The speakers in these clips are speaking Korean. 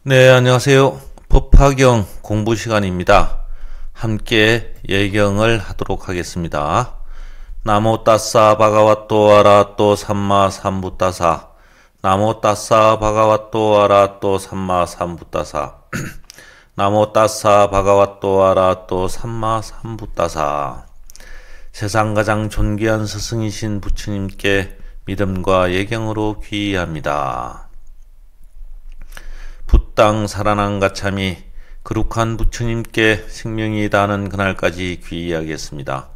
네, 안녕하세요. 법화경 공부 시간입니다. 함께 예경을 하도록 하겠습니다. 나모 따싸 바가와또 아라또 삼마 삼부따사. 나모 따싸 바가와또 아라또 삼마 삼부따사. 나모 따싸 바가와또 아라또 삼마 삼부따사. 세상 가장 존귀한 스승이신 부처님께 믿음과 예경으로 귀의합니다. 붓당 살아난 가참이 거룩한 부처님께 생명이 다하는 그날까지 귀의하겠습니다.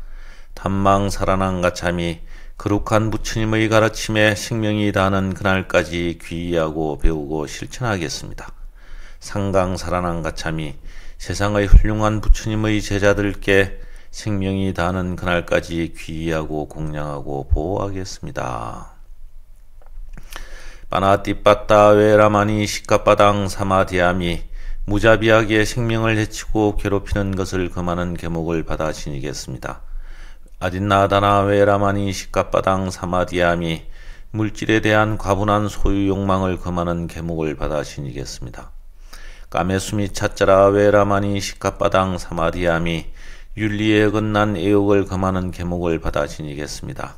단망 살아난 가참이 거룩한 부처님의 가르침에 생명이 다하는 그날까지 귀의하고 배우고 실천하겠습니다. 상강 살아난 가참이 세상의 훌륭한 부처님의 제자들께 생명이 다하는 그날까지 귀의하고 공양하고 보호하겠습니다. 빠나띠빠따 외라마니 시카빠당 사마디아미 무자비하게 생명을 해치고 괴롭히는 것을 금하는 계목을 받아 지니겠습니다. 아딘나다나 외라마니 시카빠당 사마디아미 물질에 대한 과분한 소유 욕망을 금하는 계목을 받아 지니겠습니다. 까메수미 차짜라 외라마니 시카빠당 사마디아미 윤리에 어긋난 애욕을 금하는 계목을 받아 지니겠습니다.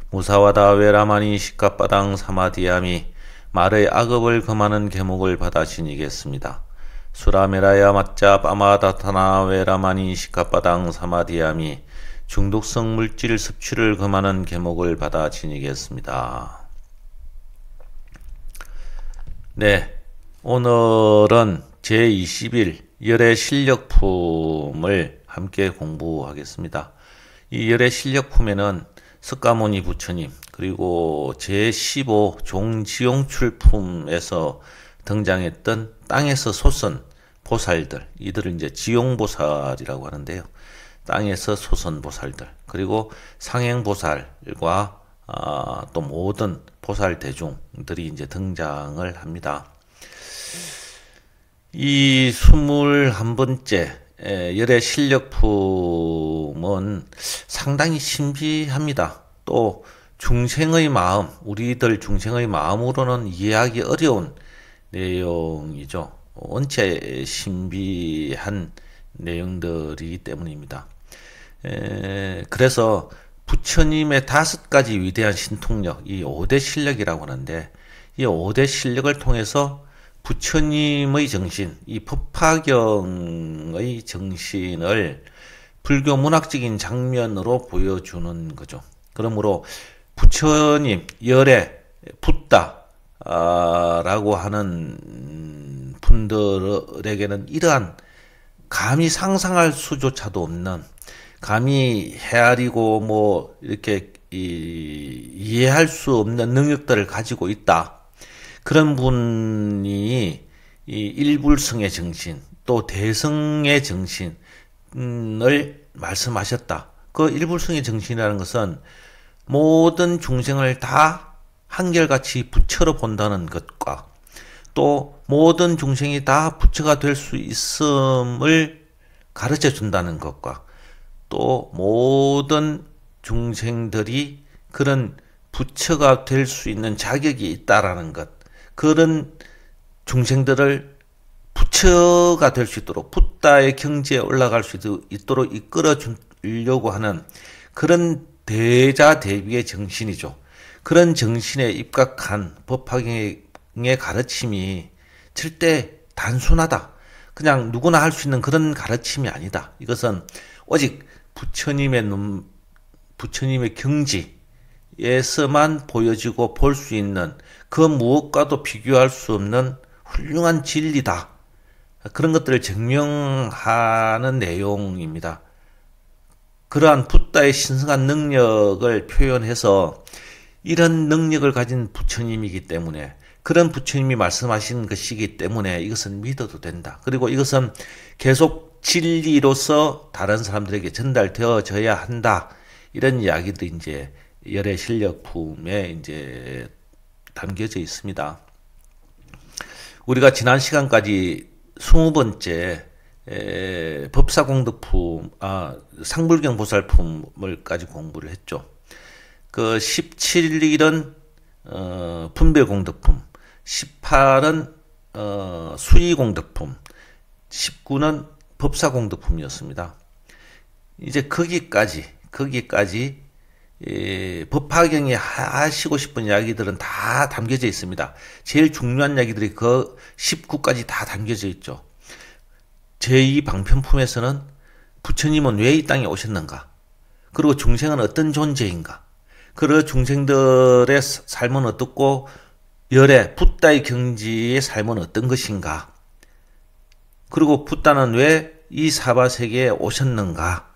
무사와다 외라마니 시카빠당 사마디아미 말의 악업을 금하는 계목을 받아 지니겠습니다. 수라메라야 맞자 빠마다타나 외라마니 시카빠당 사마디아미 중독성 물질 섭취를 금하는 계목을 받아 지니겠습니다. 네, 오늘은 제20일 열의 실력품을 함께 공부하겠습니다. 이 열의 실력품에는 석가모니 부처님 그리고 제15 종지용출품에서 등장했던 땅에서 솟은 보살들, 이들을 이제 지용보살이라고 하는데요. 땅에서 솟은 보살들, 그리고 상행보살과 또 모든 보살 대중들이 이제 등장을 합니다. 이 21번째 열의 실력품은 상당히 신비합니다. 또 중생의 마음, 우리들 중생의 마음으로는 이해하기 어려운 내용이죠. 원체 신비한 내용들이기 때문입니다. 그래서 부처님의 5가지 위대한 신통력, 이 5대 실력이라고 하는데, 이 5대 실력을 통해서 부처님의 정신, 이 법화경의 정신을 불교 문학적인 장면으로 보여주는 거죠. 그러므로 부처님 열에 붓다라고 하는 분들에게는 이러한 감히 상상할 수조차도 없는, 감히 헤아리고 뭐 이렇게 이해할 수 없는 능력들을 가지고 있다. 그런 분이 이 일불성의 정신, 또 대성의 정신을 말씀하셨다. 그 일불성의 정신이라는 것은 모든 중생을 다 한결같이 부처로 본다는 것과 또 모든 중생이 다 부처가 될 수 있음을 가르쳐 준다는 것과 또 모든 중생들이 그런 부처가 될 수 있는 자격이 있다라는 것, 그런 중생들을 부처가 될 수 있도록 붓다의 경지에 올라갈 수 있도록 이끌어 주려고 하는 그런 대자대비의 정신이죠. 그런 정신에 입각한 법화경의 가르침이 절대 단순하다. 그냥 누구나 할 수 있는 그런 가르침이 아니다. 이것은 오직 부처님의 경지에서만 보여지고 볼 수 있는 그 무엇과도 비교할 수 없는 훌륭한 진리다. 그런 것들을 증명하는 내용입니다. 그러한 붓다의 신성한 능력을 표현해서 이런 능력을 가진 부처님이기 때문에, 그런 부처님이 말씀하신 것이기 때문에 이것은 믿어도 된다. 그리고 이것은 계속 진리로서 다른 사람들에게 전달되어져야 한다. 이런 이야기들이 이제 열의 실력품에 이제 담겨져 있습니다. 우리가 지난 시간까지 20번째 법사공덕품, 상불경 보살품을까지 공부를 했죠. 그 17일은 분별공덕품, 18은 수의공덕품, 19는 법사공덕품이었습니다. 이제 거기까지 법화경에 하시고 싶은 이야기들은 다 담겨져 있습니다. 제일 중요한 이야기들이 그 19까지 다 담겨져 있죠. 제2방편품에서는 부처님은 왜 이 땅에 오셨는가? 그리고 중생은 어떤 존재인가? 그리고 중생들의 삶은 어떻고 열의 붓다의 경지의 삶은 어떤 것인가? 그리고 붓다는 왜 이 사바세계에 오셨는가?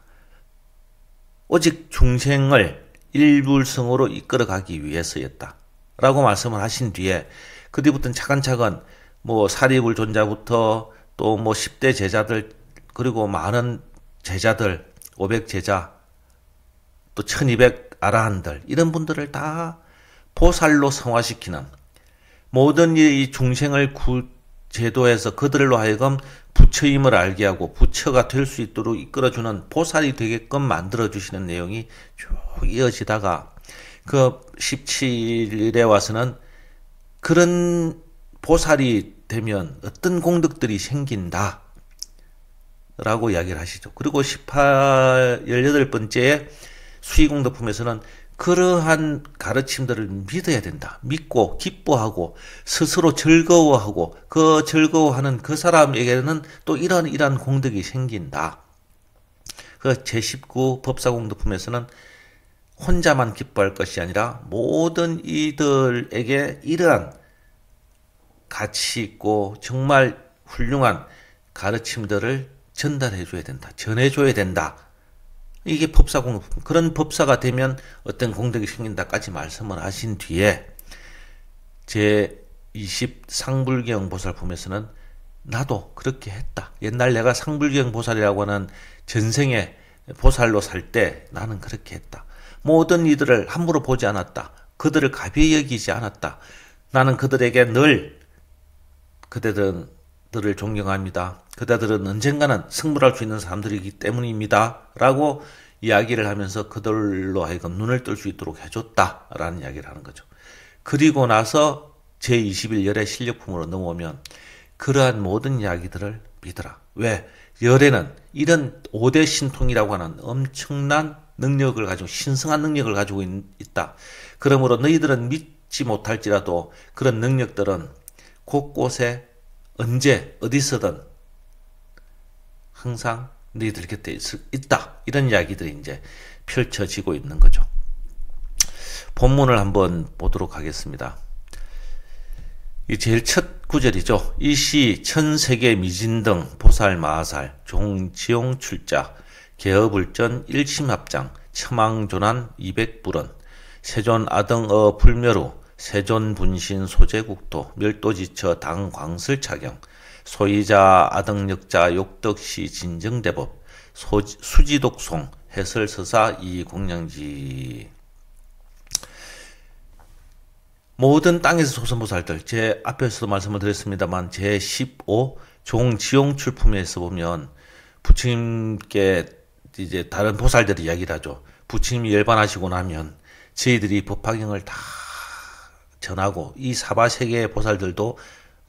오직 중생을 일불성으로 이끌어가기 위해서였다. 라고 말씀을 하신 뒤에 그 뒤부터는 차근차근 뭐 사리불 존자부터 또 뭐 10대 제자들 그리고 많은 제자들 500제자 또 1200 아라한들 이런 분들을 다 보살로 성화시키는 모든 이 중생을 제도해서 그들로 하여금 부처임을 알게 하고 부처가 될 수 있도록 이끌어주는 보살이 되게끔 만들어주시는 내용이 쭉 이어지다가 그 17일에 와서는 그런 보살이 되면 어떤 공덕들이 생긴다 라고 이야기를 하시죠. 그리고 18번째에 수의공덕품에서는 그러한 가르침들을 믿어야 된다. 믿고 기뻐하고 스스로 즐거워하고 그 즐거워하는 그 사람에게는 또 이러한 공덕이 생긴다. 그 제19 법사공덕품에서는 혼자만 기뻐할 것이 아니라 모든 이들에게 이러한 가치 있고 정말 훌륭한 가르침들을 전달해 줘야 된다. 전해 줘야 된다. 이게 법사공덕품. 그런 법사가 되면 어떤 공덕이 생긴다까지 말씀을 하신 뒤에 제20 상불경 보살품에서는 나도 그렇게 했다. 옛날 내가 상불경 보살이라고 하는 전생에 보살로 살 때 나는 그렇게 했다. 모든 이들을 함부로 보지 않았다. 그들을 가벼이 여기지 않았다. 나는 그들에게 늘 그대들을 존경합니다. 그대들은 언젠가는 승불할 수 있는 사람들이기 때문입니다. 라고 이야기를 하면서 그들로 하여금 눈을 뜰 수 있도록 해줬다. 라는 이야기를 하는 거죠. 그리고 나서 제21열의 실력품으로 넘어오면 그러한 모든 이야기들을 믿어라. 왜? 열에는 이런 5대 신통이라고 하는 엄청난 능력을 가지고 신성한 능력을 가지고 있다. 그러므로 너희들은 믿지 못할지라도 그런 능력들은 곳곳에 언제 어디서든 항상 너희들 곁에 있다. 이런 이야기들이 이제 펼쳐지고 있는 거죠. 본문을 한번 보도록 하겠습니다. 이 제일 첫 구절이죠. 이시 천세계 미진등 보살 마하살 종지용 출자 개업을전 일심합장 첨왕조난 200불원 세존 아등어 불멸후 세존 분신 소제국토 멸도지처 당광슬 차경 소이자 아등역자 욕덕시 진정대법 수지독송 해설서사 이공량지. 모든 땅에서 소선보살들 제 앞에서도 말씀을 드렸습니다만 제15 종지용 출품에서 보면 부처님께 이제 다른 보살들이 이야기를 하죠. 부처님이 열반하시고 나면 저희들이 법화경을 다 전하고 이 사바세계의 보살들도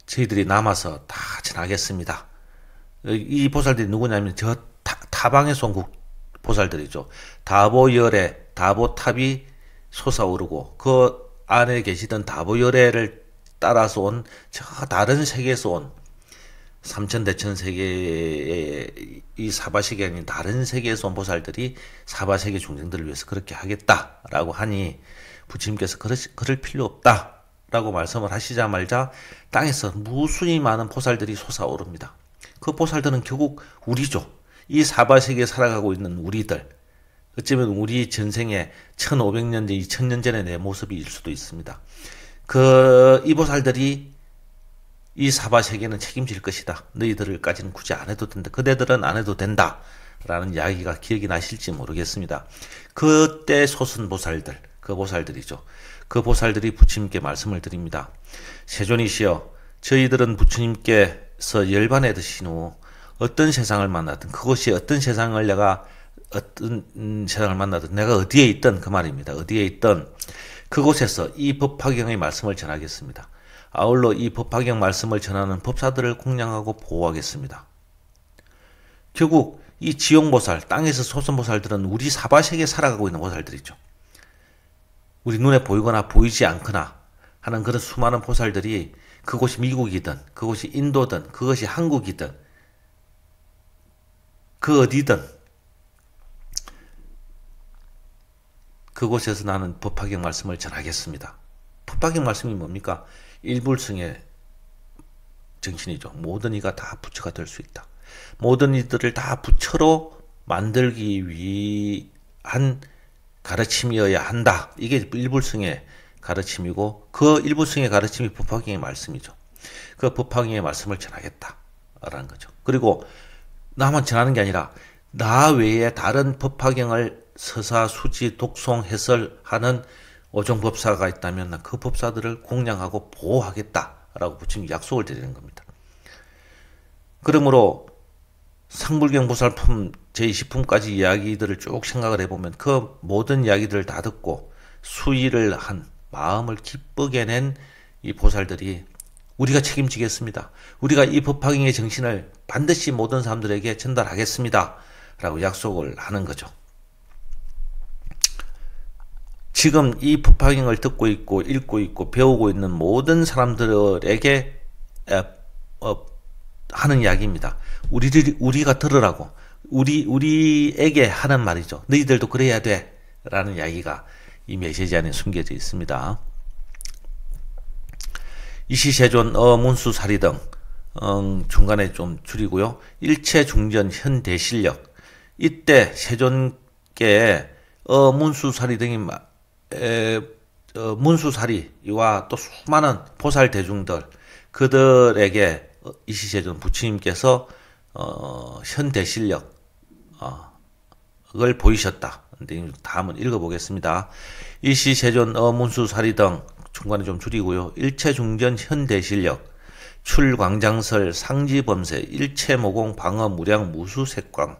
저희들이 남아서 다 전하겠습니다. 이 보살들이 누구냐면 저 타방에서 온 보살들이죠. 다보열의 다보탑이 솟아오르고 그 안에 계시던 다보열애를 따라서 온 저 다른 세계에서 온 삼천대천 세계의 이 사바세계 아닌 다른 세계에서 온 보살들이 사바세계 중생들을 위해서 그렇게 하겠다라고 하니 부처님께서 그럴 필요 없다라고 말씀을 하시자마자 땅에서 무수히 많은 보살들이 솟아오릅니다. 그 보살들은 결국 우리죠. 이 사바세계에 살아가고 있는 우리들. 어쩌면 우리 전생에 1500년 전, 2000년 전의 내 모습일 수도 있습니다. 이 보살들이 이 사바세계는 책임질 것이다. 너희들까지는 굳이 안 해도 된다. 그대들은 안 해도 된다. 라는 이야기가 기억이 나실지 모르겠습니다. 그때 솟은 보살들, 그 보살들이죠. 그 보살들이 부처님께 말씀을 드립니다. 세존이시여, 저희들은 부처님께서 열반에 드신 후 어떤 세상을 만나든 그것이 어떤 세상을 내가 만나든 내가 어디에 있든 그 말입니다. 어디에 있든 그곳에서 이 법화경의 말씀을 전하겠습니다. 아울러 이 법화경 말씀을 전하는 법사들을 공양하고 보호하겠습니다. 결국 이 지용보살, 땅에서 솟은 보살들은 우리 사바세계에 살아가고 있는 보살들이죠. 우리 눈에 보이거나 보이지 않거나 하는 그런 수많은 보살들이 그곳이 미국이든 그곳이 인도든 그것이 한국이든 그 어디든 그곳에서 나는 법화경 말씀을 전하겠습니다. 법화경 말씀이 뭡니까? 일불승의 정신이죠. 모든 이가 다 부처가 될 수 있다. 모든 이들을 다 부처로 만들기 위한 가르침이어야 한다. 이게 일불승의 가르침이고 그 일불승의 가르침이 법화경의 말씀이죠. 그 법화경의 말씀을 전하겠다라는 거죠. 그리고 나만 전하는 게 아니라 나 외에 다른 법화경을 서사, 수지, 독송, 해설하는 어종법사가 있다면 그 법사들을 공양하고 보호하겠다라고 부처님이 약속을 드리는 겁니다. 그러므로 상불경 보살품 제20품까지 이야기들을 쭉 생각을 해보면 그 모든 이야기들을 다 듣고 수의를 한 마음을 기쁘게 낸 이 보살들이 우리가 책임지겠습니다. 우리가 이 법화경의 정신을 반드시 모든 사람들에게 전달하겠습니다. 라고 약속을 하는 거죠. 지금 이 법화경을 듣고 있고 읽고 있고 배우고 있는 모든 사람들에게 하는 이야기입니다. 우리가 들으라고 우리에게 하는 말이죠. 너희들도 그래야 돼 라는 이야기가 이 메시지 안에 숨겨져 있습니다. 이시세존 문수사리 등 중간에 좀 줄이고요. 일체중전 현대실력 이때 세존께의 문수사리 등이 문수사리와 또 수많은 보살 대중들 그들에게 이시세존 부처님께서 현대실력을 보이셨다. 다음은 읽어보겠습니다. 이시세존 문수사리 등 중간에 좀 줄이고요. 일체중전 현대실력 출광장설 상지범세 일체모공 방어 무량 무수색광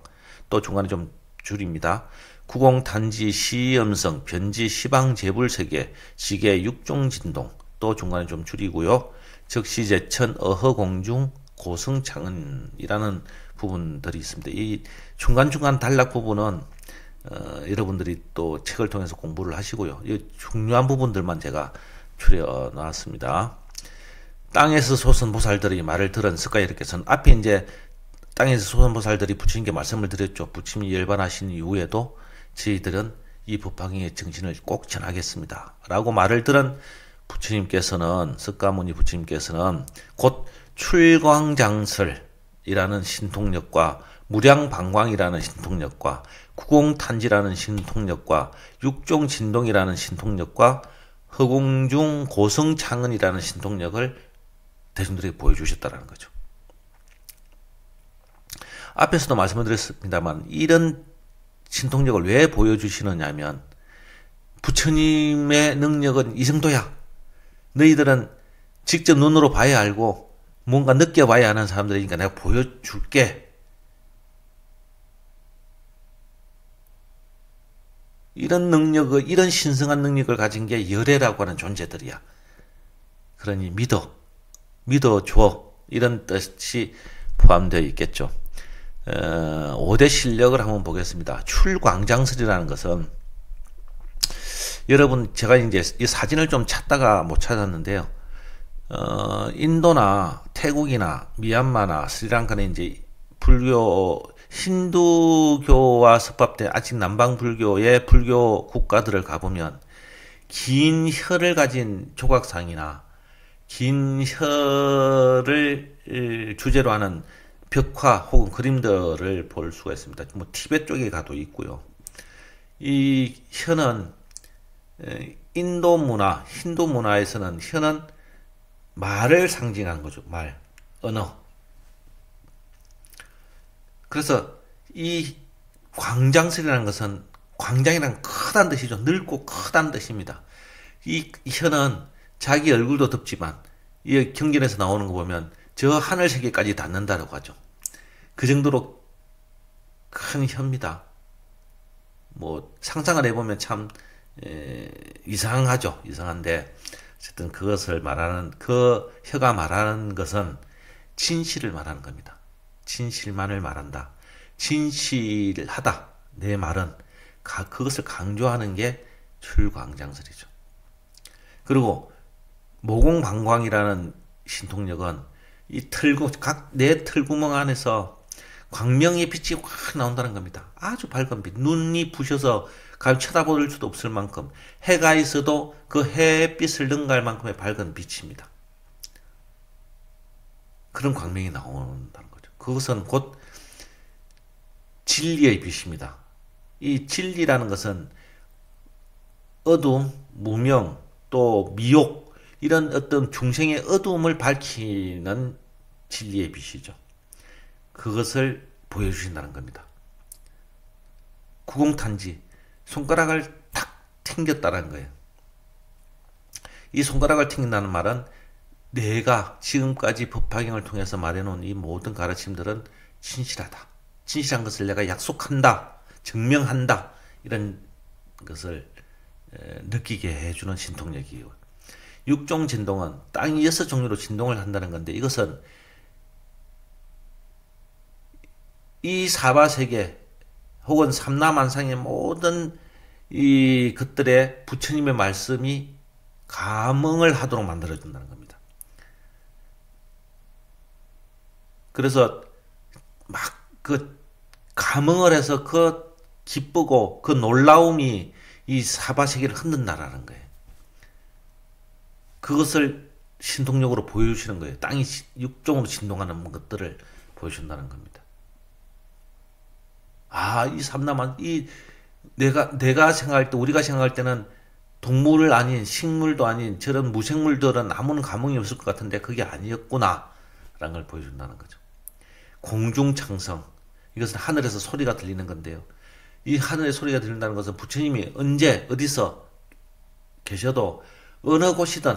또 중간에 좀 줄입니다. 구공탄지 시염성 변지 시방재불세계 지계 육종진동 또 중간에 좀 줄이고요. 적시제천 어허공중 고승창은이라는 부분들이 있습니다. 이 중간중간 단락 부분은 여러분들이 또 책을 통해서 공부를 하시고요. 이 중요한 부분들만 제가 추려놨습니다. 땅에서 솟은 보살들이 말을 들은 스가이르께서는 앞에 이제 땅에서 솟은 보살들이 부처님께 말씀을 드렸죠. 부처님이 열반하신 이후에도 저희들은 이 법화경의 정신을 꼭 전하겠습니다. 라고 말을 들은 부처님께서는 석가모니 부처님께서는 곧 출광장설이라는 신통력과 무량방광이라는 신통력과 구공탄지라는 신통력과 육종진동이라는 신통력과 허공중 고성창은이라는 신통력을 대중들에게 보여주셨다는 거죠. 앞에서도 말씀을 드렸습니다만 이런 신통력을 왜 보여주시느냐 하면 부처님의 능력은 이 정도야. 너희들은 직접 눈으로 봐야 알고 뭔가 느껴봐야 하는 사람들이니까 내가 보여줄게. 이런 능력을, 이런 신성한 능력을 가진 게 열애라고 하는 존재들이야. 그러니 믿어줘. 이런 뜻이 포함되어 있겠죠. 5대 실력을 한번 보겠습니다. 출광장설이라는 것은 여러분 제가 이제 이 사진을 좀 찾다가 못 찾았는데요. 인도나 태국이나 미얀마나 스리랑카는 이제 불교 힌두교와 섭합된 아직 남방 불교의 불교 국가들을 가보면 긴 혀를 가진 조각상이나 긴 혀를 주제로 하는 벽화 혹은 그림들을 볼 수가 있습니다. 뭐 티베트 쪽에 가도 있고요. 이 혀는 인도 문화, 힌두 문화에서는 혀는 말을 상징하는 거죠. 말, 언어. 그래서 이 광장설이라는 것은 광장이란 크다는 뜻이죠. 넓고 크다는 뜻입니다. 이 혀는 자기 얼굴도 덮지만 이 경전에서 나오는 거 보면 저 하늘 세계까지 닿는다라고 하죠. 그 정도로 큰 혀입니다. 뭐 상상을 해보면 참 이상하죠. 이상한데 어쨌든 그것을 말하는, 그 혀가 말하는 것은 진실을 말하는 겁니다. 진실만을 말한다. 진실하다. 내 말은 그것을 강조하는 게 출광장설이죠. 그리고 모공방광이라는 신통력은 이 내 털구멍 안에서 광명의 빛이 확 나온다는 겁니다. 아주 밝은 빛. 눈이 부셔서 감히 쳐다볼 수도 없을 만큼, 해가 있어도 그 햇빛을 능가할 만큼의 밝은 빛입니다. 그런 광명이 나온다는 거죠. 그것은 곧 진리의 빛입니다. 이 진리라는 것은 어둠, 무명, 또 미혹, 이런 어떤 중생의 어두움을 밝히는 진리의 빛이죠. 그것을 보여주신다는 겁니다. 구공탄지, 손가락을 탁 튕겼다는 거예요. 이 손가락을 튕긴다는 말은 내가 지금까지 법화경을 통해서 말해놓은 이 모든 가르침들은 진실하다. 진실한 것을 내가 약속한다. 증명한다. 이런 것을 느끼게 해주는 신통력이에요. 육종 진동은 땅이 6종류로 진동을 한다는 건데, 이것은 이 사바세계 혹은 삼라만상의 모든 이 것들의 부처님의 말씀이 감응을 하도록 만들어준다는 겁니다. 그래서 막 그 감응을 해서 그 기쁘고 그 놀라움이 이 사바세계를 흔든다라는 거예요. 그것을 신통력으로 보여주시는 거예요. 땅이 육종으로 진동하는 것들을 보여준다는 겁니다. 아, 이 삼라만, 내가 생각할 때, 우리가 생각할 때는 동물 아닌, 식물도 아닌 저런 무생물들은 아무런 감흥이 없을 것 같은데 그게 아니었구나 라는 걸 보여준다는 거죠. 공중창성, 이것은 하늘에서 소리가 들리는 건데요. 이 하늘의 소리가 들린다는 것은 부처님이 언제 어디서 계셔도 어느 곳이든,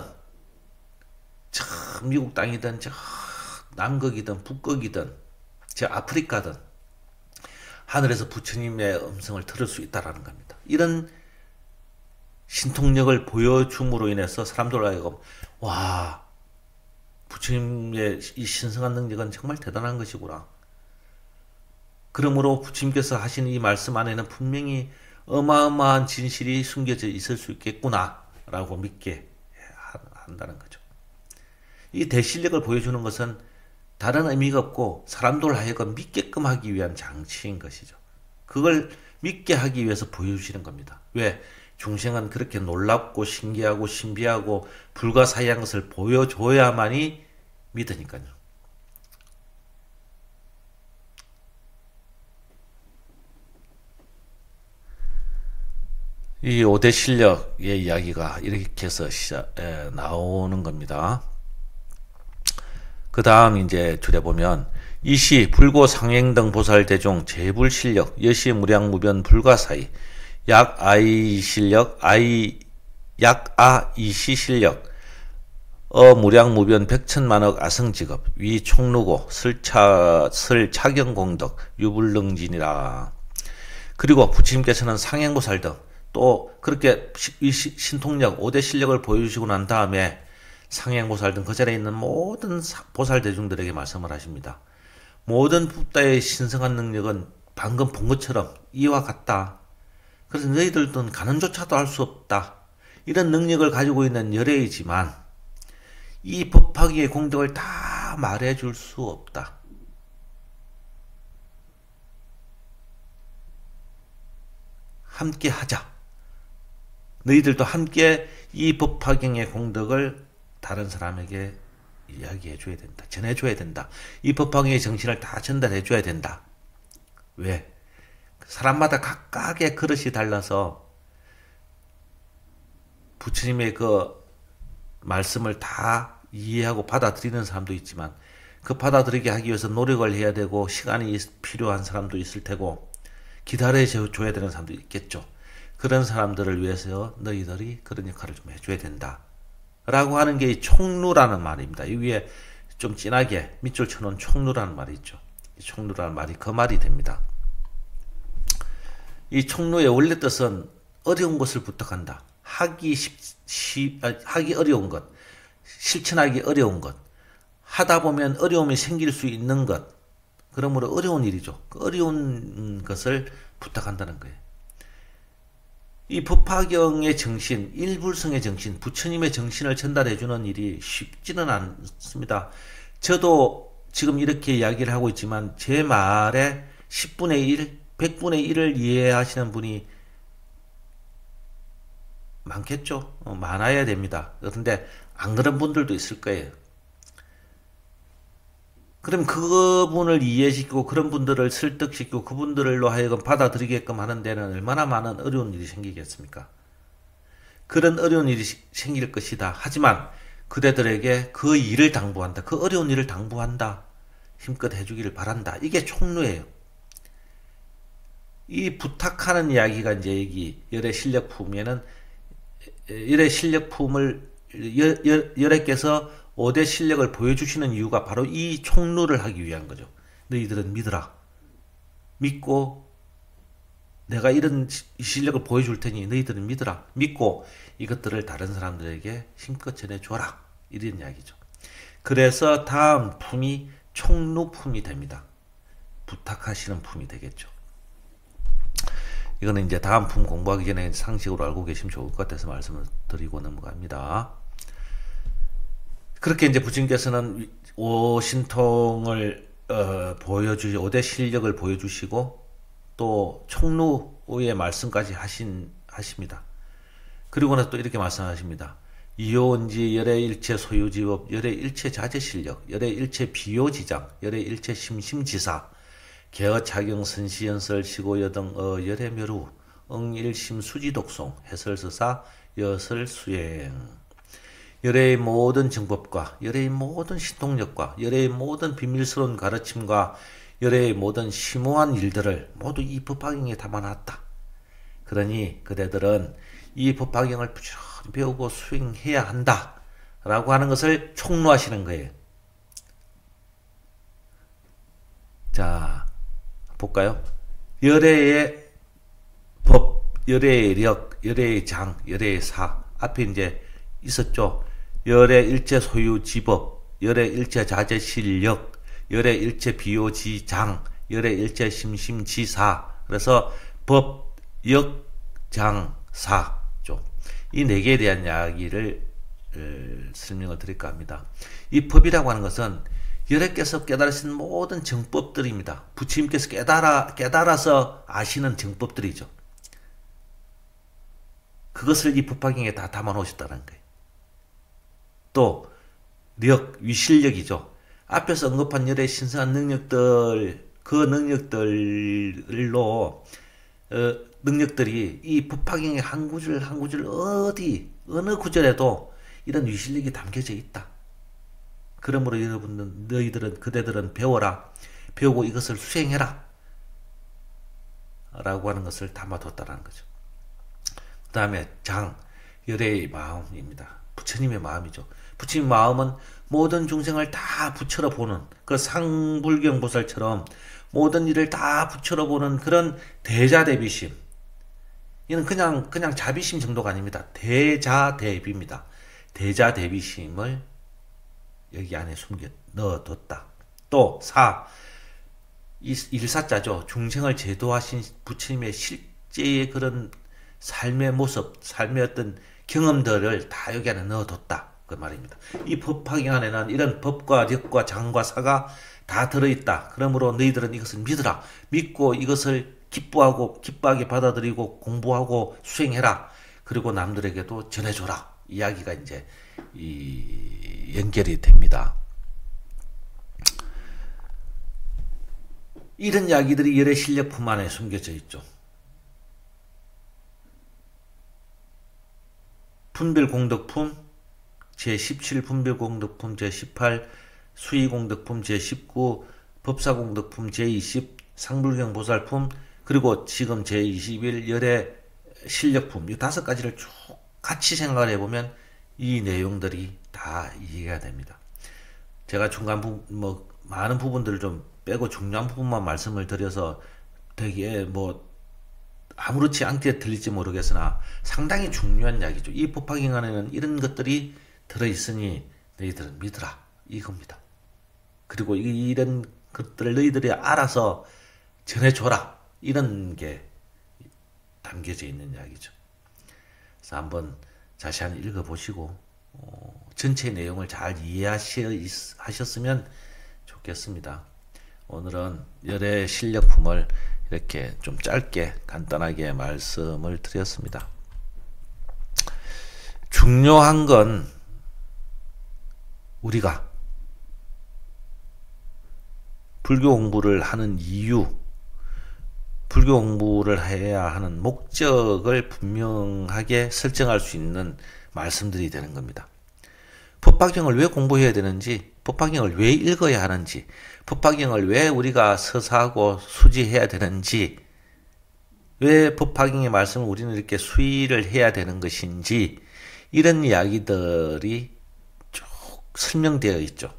저 미국 땅이든 저 남극이든 북극이든 저 아프리카든 하늘에서 부처님의 음성을 들을 수 있다라는 겁니다. 이런 신통력을 보여줌으로 인해서 사람들 하여금 와, 부처님의 이 신성한 능력은 정말 대단한 것이구나. 그러므로 부처님께서 하신 이 말씀 안에는 분명히 어마어마한 진실이 숨겨져 있을 수 있겠구나 라고 믿게 한다는 거죠. 이 대실력을 보여주는 것은 다른 의미가 없고 사람들 하여금 믿게끔 하기 위한 장치인 것이죠. 그걸 믿게 하기 위해서 보여주시는 겁니다. 왜? 중생은 그렇게 놀랍고 신기하고 신비하고 불가사의한 것을 보여줘야만이 믿으니까요. 이 5대 실력의 이야기가 이렇게 해서 나오는 겁니다. 그 다음 이제 줄여보면 이시 불고 상행등 보살대중 재불실력 여시 무량무변 불가사의 약아이 실력 약아이시 실력 무량무변 백천만억 아성직업 위총루고 설차경공덕 유불능진이라. 그리고 부처님께서는 상행보살 등 또 그렇게 신통력 5대 실력을 보여주시고 난 다음에 상행보살 등 그 자리에 있는 모든 보살 대중들에게 말씀을 하십니다. 모든 붓다의 신성한 능력은 방금 본 것처럼 이와 같다. 그래서 너희들은 가늠조차도 할 수 없다. 이런 능력을 가지고 있는 열애이지만 이 법화기의 공덕을 다 말해줄 수 없다. 함께 하자. 너희들도 함께 이 법화경의 공덕을 다른 사람에게 이야기해 줘야 된다. 전해 줘야 된다. 이 법화경의 정신을 다 전달해 줘야 된다. 왜? 사람마다 각각의 그릇이 달라서 부처님의 그 말씀을 다 이해하고 받아들이는 사람도 있지만 그 받아들이게 하기 위해서 노력을 해야 되고 시간이 필요한 사람도 있을 테고 기다려 줘야 되는 사람도 있겠죠. 그런 사람들을 위해서 너희들이 그런 역할을 좀 해줘야 된다. 라고 하는 게 이 총루라는 말입니다. 이 위에 좀 진하게 밑줄 쳐놓은 총루라는 말이 있죠. 이 총루라는 말이 그 말이 됩니다. 이 총루의 원래 뜻은 어려운 것을 부탁한다. 하기 하기 어려운 것, 실천하기 어려운 것, 하다 보면 어려움이 생길 수 있는 것, 그러므로 어려운 일이죠. 그 어려운 것을 부탁한다는 거예요. 이 법화경의 정신, 일불성의 정신, 부처님의 정신을 전달해주는 일이 쉽지는 않습니다. 저도 지금 이렇게 이야기를 하고 있지만 제 말에 10분의 1, 100분의 1을 이해하시는 분이 많겠죠. 많아야 됩니다. 그런데 안 그런 분들도 있을 거예요. 그럼 그분을 이해시키고 그런 분들을 설득시키고 그분들로 하여금 받아들이게끔 하는 데는 얼마나 많은 어려운 일이 생기겠습니까? 그런 어려운 일이 생길 것이다. 하지만 그대들에게 그 일을 당부한다. 그 어려운 일을 당부한다. 힘껏 해주기를 바란다. 이게 총루예요. 이 부탁하는 이야기가 이제 여기 열의 실력품에는 열의 실력품을 열애께서 5대 실력을 보여주시는 이유가 바로 이 총루를 하기 위한 거죠. 너희들은 믿으라. 믿고 내가 이런 실력을 보여줄 테니 너희들은 믿으라. 믿고 이것들을 다른 사람들에게 힘껏 전해줘라. 이런 이야기죠. 그래서 다음 품이 총루품이 됩니다. 부탁하시는 품이 되겠죠. 이거는 이제 다음 품 공부하기 전에 상식으로 알고 계시면 좋을 것 같아서 말씀을 드리고 넘어갑니다. 그렇게 이제 부처님께서는 오신통을 보여주시, 5대 실력을 보여주시고 또 총루의 말씀까지 하십니다. 그리고 나서 또 이렇게 말씀하십니다. 이요원지 열애일체 소유지법, 열애일체 자제실력, 열애일체 비요지장, 열애일체 심심지사, 개어차경 선시연설 시고여등 열애묘루, 응일심 수지독송, 해설서사, 여설수행. 열애의 모든 정법과 열애의 모든 신통력과 열애의 모든 비밀스러운 가르침과 열애의 모든 심오한 일들을 모두 이 법화경에 담아놨다. 그러니 그대들은 이 법화경을 부지런히 배우고 수행해야 한다. 라고 하는 것을 총루하시는 거예요. 자, 볼까요? 열애의 법, 열애의 력, 열애의 장, 열애의 사. 앞에 이제 있었죠. 열의 일체 소유 지법, 열의 일체 자제 실력, 열의 일체 비요지 장, 열의 일체 심심 지사. 그래서 법, 역, 장, 사죠. 이 네 개에 대한 이야기를 설명을 드릴까 합니다. 이 법이라고 하는 것은 열애께서 깨달으신 모든 정법들입니다. 부처님께서 깨달아서 아시는 정법들이죠. 그것을 이 법화경에 다 담아 놓으셨다는 거예요. 또 력, 위실력이죠. 앞에서 언급한 열의 신성한 능력들, 그 능력들이 이 법화경의 한 구절 한 구절 어느 구절에도 이런 위실력이 담겨져 있다. 그러므로 여러분들, 그대들은 배워라. 배우고 이것을 수행해라. 라고 하는 것을 담아뒀다는 거죠. 그 다음에 장, 열의 마음입니다. 부처님의 마음이죠. 부처님 마음은 모든 중생을 다 부처로 보는 그 상불경보살처럼 모든 일을 다 부처로 보는 그런 대자대비심. 이는 그냥 자비심 정도가 아닙니다. 대자대비입니다. 대자대비심을 여기 안에 넣어뒀다. 또 일사자죠. 중생을 제도하신 부처님의 실제의 그런 삶의 모습, 삶의 어떤 경험들을 다 여기 안에 넣어뒀다. 그 말입니다. 이 법화경 안에는 이런 법과 력과 장과 사가 다 들어있다. 그러므로 너희들은 이것을 믿으라. 믿고 이것을 기뻐하게 받아들이고 공부하고 수행해라. 그리고 남들에게도 전해줘라. 이야기가 이제 연결이 됩니다. 이런 이야기들이 열의 실력품 안에 숨겨져 있죠. 분별공덕품 제17 분별공덕품 제18 수의공덕품 제19 법사공덕품 제20 상불경보살품 그리고 지금 제21 열의 실력품 이 5가지를 쭉 같이 생각을 해보면 이 내용들이 다 이해가 됩니다. 제가 중간 많은 부분들을 좀 빼고 중요한 부분만 말씀을 드려서 되게 아무렇지 않게 들릴지 모르겠으나 상당히 중요한 이야기죠. 이 법화경 안에는 이런 것들이 들어있으니 너희들은 믿으라 이겁니다. 그리고 이런 것들을 너희들이 알아서 전해줘라 이런 게 담겨져 있는 이야기죠. 그래서 한번 다시 한번 읽어보시고 전체 내용을 잘 이해하셨으면 좋겠습니다. 오늘은 열의 실력품을 이렇게 좀 짧게 간단하게 말씀을 드렸습니다. 중요한 건 우리가 불교 공부를 하는 이유, 불교 공부를 해야 하는 목적을 분명하게 설정할 수 있는 말씀들이 되는 겁니다. 법화경을 왜 공부해야 되는지, 법화경을 왜 읽어야 하는지, 법화경을 왜 우리가 서사하고 수지해야 되는지, 왜 법화경의 말씀을 우리는 이렇게 수의를 해야 되는 것인지, 이런 이야기들이 쭉 설명되어 있죠.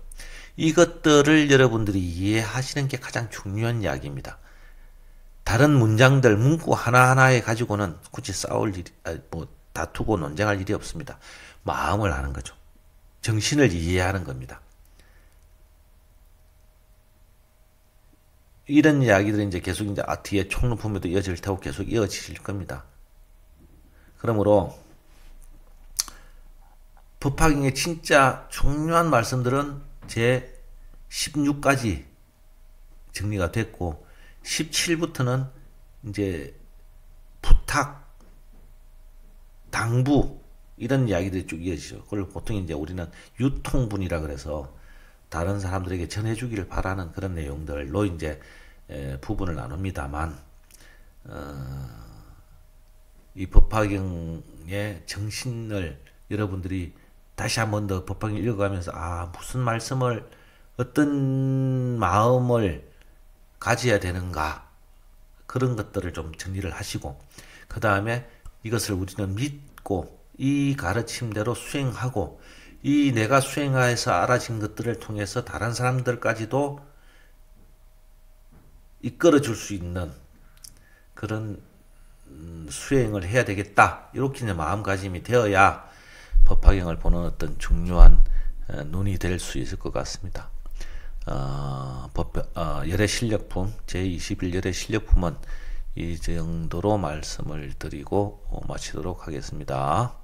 이것들을 여러분들이 이해하시는 게 가장 중요한 이야기입니다. 다른 문장들, 문구 하나하나에 가지고는 굳이 다투고 논쟁할 일이 없습니다. 마음을 아는 거죠. 정신을 이해하는 겁니다. 이런 이야기들이 이제 계속 이제 뒤에 총론품에도 이어질 테고 계속 이어질 겁니다. 그러므로 법화경의 진짜 중요한 말씀들은 제 16까지 정리가 됐고 17부터는 이제 부탁, 당부 이런 이야기들이 쭉 이어지죠. 그걸 보통 이제 우리는 유통분이라 그래서 다른 사람들에게 전해주기를 바라는 그런 내용들로 이제 부분을 나눕니다만 이 법화경의 정신을 여러분들이 다시 한 번 더 법화경 읽어가면서 무슨 말씀을 어떤 마음을 가져야 되는가 그런 것들을 좀 정리를 하시고 그 다음에 이것을 우리는 믿고 이 가르침대로 수행하고 이 내가 수행하여서 알아진 것들을 통해서 다른 사람들까지도 이끌어 줄 수 있는 그런 수행을 해야 되겠다. 이렇게 이제 마음가짐이 되어야 법화경을 보는 어떤 중요한 눈이 될 수 있을 것 같습니다. 열의 실력품 제21 열의 실력품은 이 정도로 말씀을 드리고 마치도록 하겠습니다.